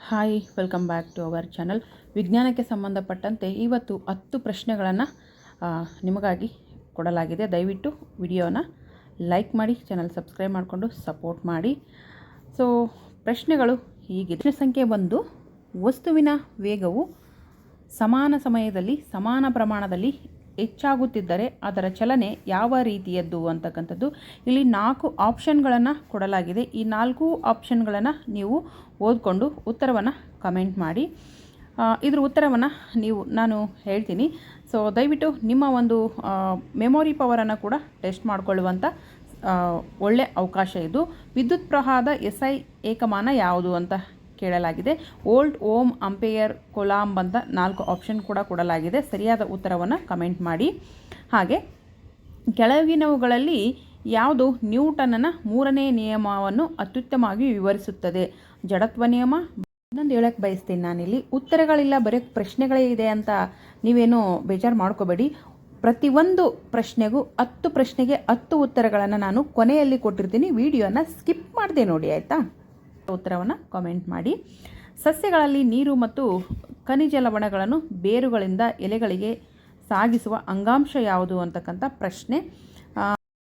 Hi, welcome back to our channel. ವಿಜ್ಞಾನಕ್ಕೆ ಸಂಬಂಧಪಟ್ಟಂತೆ ಇವತ್ತು 10 ಪ್ರಶ್ನೆಗಳನ್ನು ನಿಮಗಾಗಿ ಕೊಡಲಾಗಿದೆ. ದಯವಿಟ್ಟು ವಿಡಿಯೋನ ಲೈಕ್ ಮಾಡಿ, ಚಾನಲ್ ಸಬ್ಸ್ಕ್ರೈಬ್ ಮಾಡಿಕೊಂಡು ಸಪೋರ್ಟ್ ಮಾಡಿ. ಸೊ ಪ್ರಶ್ನೆಗಳು ಹೀಗಿದೆ. ಪ್ರಶ್ನೆ ಸಂಖ್ಯೆ 1, ವಸ್ತುವಿನ ವೇಗವು ಸಮಾನ ಸಮಯದಲ್ಲಿ ಸಮಾನ ಪ್ರಮಾಣದಲ್ಲಿ ಹೆಚ್ಚಾಗುತ್ತಿದ್ದರೆ ಅದರ ಚಲನೆ ಯಾವ ರೀತಿಯದ್ದು ಅಂತಕ್ಕಂಥದ್ದು. ಇಲ್ಲಿ 4 ಆಪ್ಷನ್ಗಳನ್ನು ಕೊಡಲಾಗಿದೆ. ಈ 4 ಆಪ್ಷನ್ಗಳನ್ನು ನೀವು ಓದಿಕೊಂಡು ಉತ್ತರವನ್ನು ಕಮೆಂಟ್ ಮಾಡಿ. ಇದ್ರ ಉತ್ತರವನ್ನು ನಾನು ಹೇಳ್ತೀನಿ. ಸೊ ದಯವಿಟ್ಟು ನಿಮ್ಮ ಒಂದು ಮೆಮೊರಿ ಪವರನ್ನು ಕೂಡ ಟೆಸ್ಟ್ ಮಾಡಿಕೊಳ್ಳುವಂಥ ಒಳ್ಳೆಯ ಅವಕಾಶ ಇದು. ವಿದ್ಯುತ್ ಪ್ರವಾಹದ SI ಏಕಮಾನ ಯಾವುದು ಅಂತ ಕೇಳಲಾಗಿದೆ. ವೋಲ್ಟ್, ಓಮ್, ಅಂಪೇಯರ್, ಕೊಲಾಂಬ್ ಅಂತ 4 ಆಪ್ಷನ್ ಕೂಡ ಕೊಡಲಾಗಿದೆ. ಸರಿಯಾದ ಉತ್ತರವನ್ನು ಕಮೆಂಟ್ ಮಾಡಿ. ಹಾಗೆ ಕೆಳಗಿನವುಗಳಲ್ಲಿ ಯಾವುದು ನ್ಯೂಟನ್ನ 3ನೇ ನಿಯಮವನ್ನು ಅತ್ಯುತ್ತಮವಾಗಿ ವಿವರಿಸುತ್ತದೆ? ಜಡತ್ವ ನಿಯಮ. ಇನ್ನೊಂದು ಹೇಳಕ್ಕೆ ಬಯಸ್ತೀನಿ ನಾನಿಲ್ಲಿ, ಉತ್ತರಗಳಿಲ್ಲ, ಬರೀ ಪ್ರಶ್ನೆಗಳೇ ಇದೆ ಅಂತ ನೀವೇನು ಬೇಜಾರು ಮಾಡ್ಕೋಬೇಡಿ. ಪ್ರತಿಯೊಂದು ಪ್ರಶ್ನೆಗೂ 10 ಪ್ರಶ್ನೆಗೆ 10 ಉತ್ತರಗಳನ್ನು ನಾನು ಕೊನೆಯಲ್ಲಿ ಕೊಟ್ಟಿರ್ತೀನಿ. ವಿಡಿಯೋನ ಸ್ಕಿಪ್ ಮಾಡದೆ ನೋಡಿ, ಆಯಿತಾ? ಉತ್ತರವನ್ನು ಕಾಮೆಂಟ್ ಮಾಡಿ. ಸಸ್ಯಗಳಲ್ಲಿ ನೀರು ಮತ್ತು ಖನಿಜ ಲವಣಗಳನ್ನು ಬೇರುಗಳಿಂದ ಎಲೆಗಳಿಗೆ ಸಾಗಿಸುವ ಅಂಗಾಂಶ ಯಾವುದು ಅಂತಕ್ಕಂಥ ಪ್ರಶ್ನೆ.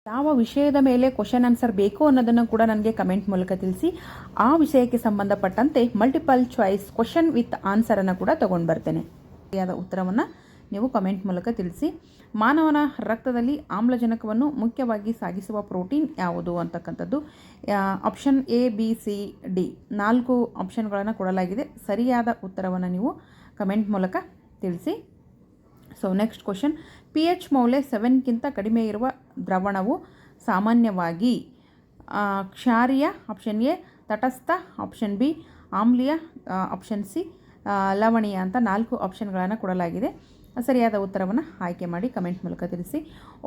ಯಾವ ವಿಷಯದ ಮೇಲೆ ಕ್ವಶನ್ ಆನ್ಸರ್ ಬೇಕು ಅನ್ನೋದನ್ನು ಕೂಡ ನನಗೆ ಕಮೆಂಟ್ ಮೂಲಕ ತಿಳಿಸಿ. ಆ ವಿಷಯಕ್ಕೆ ಸಂಬಂಧಪಟ್ಟಂತೆ ಮಲ್ಟಿಪಲ್ ಚಾಯ್ಸ್ ಕ್ವಶನ್ ವಿತ್ ಆನ್ಸರನ್ನು ಕೂಡ ತೊಗೊಂಡು ಬರ್ತೇನೆ. ಸರಿಯಾದ ಉತ್ತರವನ್ನು ನೀವು ಕಮೆಂಟ್ ಮೂಲಕ ತಿಳಿಸಿ. ಮಾನವನ ರಕ್ತದಲ್ಲಿ ಆಮ್ಲಜನಕವನ್ನು ಮುಖ್ಯವಾಗಿ ಸಾಗಿಸುವ ಪ್ರೋಟೀನ್ ಯಾವುದು ಅಂತಕ್ಕಂಥದ್ದು. Option A, B, C, D 4 ಆಪ್ಷನ್ಗಳನ್ನು ಕೊಡಲಾಗಿದೆ. ಸರಿಯಾದ ಉತ್ತರವನ್ನು ನೀವು ಕಮೆಂಟ್ ಮೂಲಕ ತಿಳಿಸಿ. ಸೊ ನೆಕ್ಸ್ಟ್ ಕ್ವಶನ್, pH ಮೌಲ್ಯ 7ಕ್ಕಿಂತ ಕಡಿಮೆ ಇರುವ ದ್ರವಣವು ಸಾಮಾನ್ಯವಾಗಿ ಕ್ಷಾರೀಯ ಆಪ್ಷನ್ A, ತಟಸ್ಥ ಆಪ್ಷನ್ B, ಆಮ್ಲೀಯ ಆಪ್ಷನ್ C, ಲವಣೀಯ ಅಂತ 4 ಆಪ್ಷನ್ಗಳನ್ನು ಕೊಡಲಾಗಿದೆ. ಸರಿಯಾದ ಉತ್ತರವನ್ನು ಆಯ್ಕೆ ಮಾಡಿ ಕಮೆಂಟ್ ಮೂಲಕ ತಿಳಿಸಿ.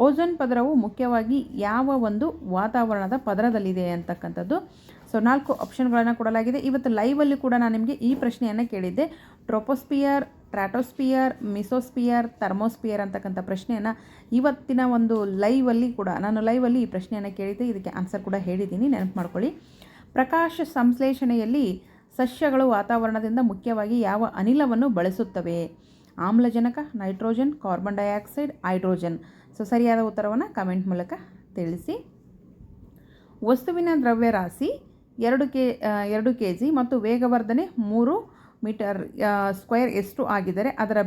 ಓಝೋನ್ ಪದರವು ಮುಖ್ಯವಾಗಿ ಯಾವ ಒಂದು ವಾತಾವರಣದ ಪದರದಲ್ಲಿದೆ ಅಂತಕ್ಕಂಥದ್ದು. ಸೊ 4 ಆಪ್ಷನ್ಗಳನ್ನು ಕೊಡಲಾಗಿದೆ. ಇವತ್ತು ಲೈವಲ್ಲಿ ಕೂಡ ನಾನು ನಿಮಗೆ ಈ ಪ್ರಶ್ನೆಯನ್ನು ಕೇಳಿದ್ದೆ. ಟ್ರೋಪೋಸ್ಪಿಯರ್, ಸ್ಟ್ರಾಟೋಸ್ಪಿಯರ್, ಮಿಸೋಸ್ಪಿಯರ್, ಥರ್ಮೋಸ್ಪಿಯರ್ ಅಂತಕ್ಕಂಥ ಪ್ರಶ್ನೆಯನ್ನು ಇವತ್ತಿನ ಒಂದು ಲೈವಲ್ಲಿ ಕೂಡ ನಾನು ಲೈವಲ್ಲಿ ಈ ಪ್ರಶ್ನೆಯನ್ನು ಕೇಳಿದ್ದೆ. ಇದಕ್ಕೆ ಆನ್ಸರ್ ಕೂಡ ಹೇಳಿದ್ದೀನಿ, ನೆನಪು ಮಾಡ್ಕೊಳ್ಳಿ. ಪ್ರಕಾಶ ಸಂಶ್ಲೇಷಣೆಯಲ್ಲಿ ಸಸ್ಯಗಳು ವಾತಾವರಣದಿಂದ ಮುಖ್ಯವಾಗಿ ಯಾವ ಅನಿಲವನ್ನು ಬಳಸುತ್ತವೆ? ಆಮ್ಲಜನಕ, nitrogen, carbon dioxide, hydrogen. So ಸರಿಯಾದ ಉತ್ತರವನ್ನು ಕಮೆಂಟ್ ಮೂಲಕ ತಿಳಿಸಿ. ವಸ್ತುವಿನ ದ್ರವ್ಯರಾಶಿ 2 kg ಮತ್ತು ವೇಗವರ್ಧನೆ 3 ಮೀಟರ್ ಸ್ಕ್ವೇರ್ ಎಷ್ಟು ಆಗಿದ್ದರೆ ಅದರ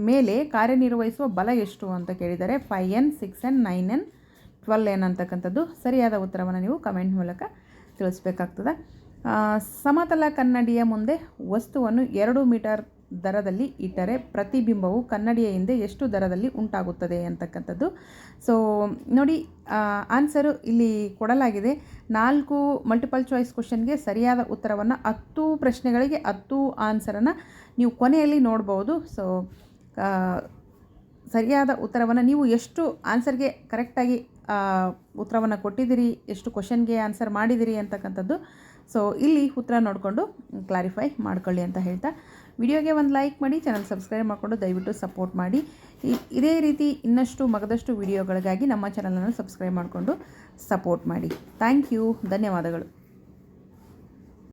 ಮೇಲೆ ಕಾರ್ಯನಿರ್ವಹಿಸುವ ಬಲ ಎಷ್ಟು ಅಂತ ಕೇಳಿದರೆ 5N, 6N, 9N, 12N ಅಂತಕ್ಕಂಥದ್ದು. ಸರಿಯಾದ ಉತ್ತರವನ್ನು ನೀವು ಕಮೆಂಟ್ ಮೂಲಕ ತಿಳಿಸ್ಬೇಕಾಗ್ತದೆ. ಸಮತಲ ಕನ್ನಡಿಯ ಮುಂದೆ ವಸ್ತುವನ್ನು 2 ಮೀಟರ್ ದರದಲ್ಲಿ ಇಟ್ಟರೆ ಪ್ರತಿಬಿಂಬವು ಕನ್ನಡಿಯ ಹಿಂದೆ ಎಷ್ಟು ದರದಲ್ಲಿ ಉಂಟಾಗುತ್ತದೆ ಅಂತಕ್ಕಂಥದ್ದು. ಸೊ ನೋಡಿ, ಆನ್ಸರು ಇಲ್ಲಿ ಕೊಡಲಾಗಿದೆ. 4 ಮಲ್ಟಿಪಲ್ ಚಾಯ್ಸ್ ಕ್ವಶನ್ಗೆ ಸರಿಯಾದ ಉತ್ತರವನ್ನು 10 ಪ್ರಶ್ನೆಗಳಿಗೆ 10 ಆನ್ಸರನ್ನು ನೀವು ಕೊನೆಯಲ್ಲಿ ನೋಡ್ಬೋದು. ಸೊ ಸರಿಯಾದ ಉತ್ತರವನ್ನು ನೀವು ಎಷ್ಟು ಆನ್ಸರ್ಗೆ ಕರೆಕ್ಟಾಗಿ ಉತ್ತರವನ್ನು ಕೊಟ್ಟಿದ್ದೀರಿ, ಎಷ್ಟು ಕ್ವಶನ್ಗೆ ಆನ್ಸರ್ ಮಾಡಿದಿರಿ ಅಂತಕ್ಕಂಥದ್ದು. ಸೊ ಇಲ್ಲಿ ಉತ್ತರ ನೋಡಿಕೊಂಡು ಕ್ಲಾರಿಫೈ ಮಾಡ್ಕೊಳ್ಳಿ ಅಂತ ಹೇಳ್ತಾ ವಿಡಿಯೋಗೆ ಒಂದು ಲೈಕ್ ಮಾಡಿ, ಚಾನಲ್ ಸಬ್ಸ್ಕ್ರೈಬ್ ಮಾಡಿಕೊಂಡು ದಯವಿಟ್ಟು ಸಪೋರ್ಟ್ ಮಾಡಿ. ಇದೇ ರೀತಿ ಇನ್ನಷ್ಟು ಮಗದಷ್ಟು ವಿಡಿಯೋಗಳಿಗಾಗಿ ನಮ್ಮ ಚಾನಲನ್ನು ಸಬ್ಸ್ಕ್ರೈಬ್ ಮಾಡಿಕೊಂಡು ಸಪೋರ್ಟ್ ಮಾಡಿ. ಥ್ಯಾಂಕ್ ಯು, ಧನ್ಯವಾದಗಳು.